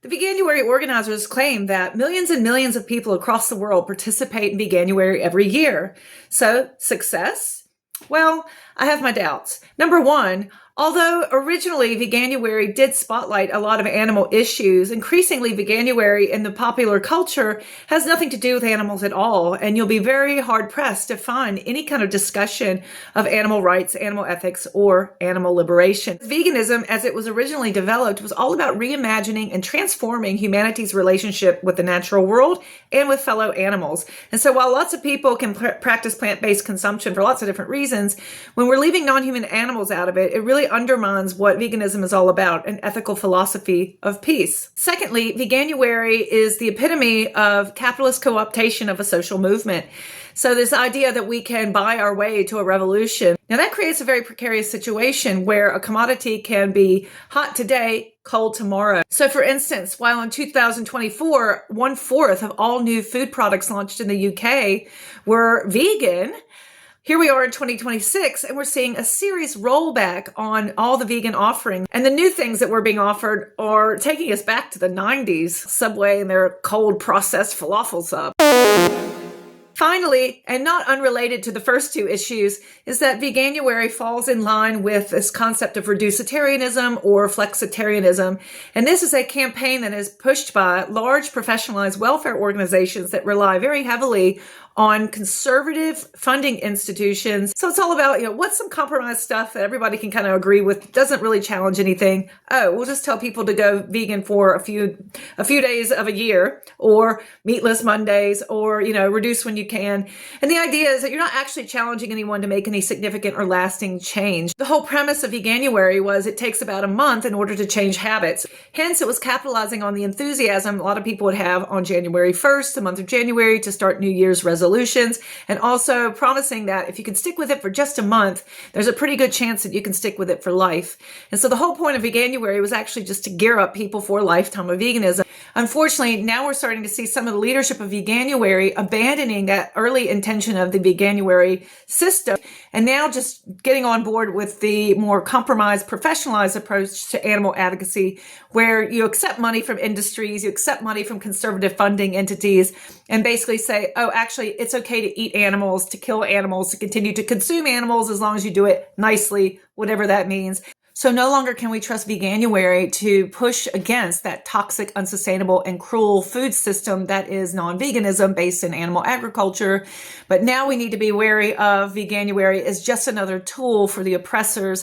The Veganuary organizers claim that millions and millions of people across the world participate in Veganuary every year. So, success? Well, I have my doubts. Number one, although originally Veganuary did spotlight a lot of animal issues, increasingly Veganuary in the popular culture has nothing to do with animals at all, and you'll be very hard-pressed to find any kind of discussion of animal rights, animal ethics, or animal liberation. Veganism, as it was originally developed, was all about reimagining and transforming humanity's relationship with the natural world and with fellow animals. And so while lots of people can practice plant-based consumption for lots of different reasons, when we're leaving non-human animals out of it, it really undermines what veganism is all about, an ethical philosophy of peace. Secondly, Veganuary is the epitome of capitalist co-optation of a social movement. So this idea that we can buy our way to a revolution. Now that creates a very precarious situation where a commodity can be hot today, cold tomorrow. So for instance, while in 2024, 1/4 of all new food products launched in the UK were vegan, here we are in 2026, and we're seeing a serious rollback on all the vegan offerings. And the new things that were being offered are taking us back to the 90s. Subway and their cold processed falafel sub. Finally, and not unrelated to the first two issues, is that Veganuary falls in line with this concept of reducetarianism or flexitarianism. And this is a campaign that is pushed by large professionalized welfare organizations that rely very heavily on conservative funding institutions. So it's all about, what's some compromise stuff that everybody can kind of agree with, doesn't really challenge anything. Oh, we'll just tell people to go vegan for a few days of a year, or Meatless Mondays, or, reduce when you can. And the idea is that you're not actually challenging anyone to make any significant or lasting change. The whole premise of Veganuary was it takes about a month in order to change habits. Hence, it was capitalizing on the enthusiasm a lot of people would have on January 1st, the month of January, to start New Year's resolutions, and also promising that if you can stick with it for just a month, there's a pretty good chance that you can stick with it for life. And so the whole point of Veganuary was actually just to gear up people for a lifetime of veganism. Unfortunately, now we're starting to see some of the leadership of Veganuary abandoning that early intention of the Veganuary system, and now just getting on board with the more compromised, professionalized approach to animal advocacy, where you accept money from industries, you accept money from conservative funding entities, and basically say, oh, actually, it's okay to eat animals, to kill animals, to continue to consume animals as long as you do it nicely, whatever that means. So no longer can we trust Veganuary to push against that toxic, unsustainable, and cruel food system that is non-veganism based in animal agriculture. But now we need to be wary of Veganuary as just another tool for the oppressors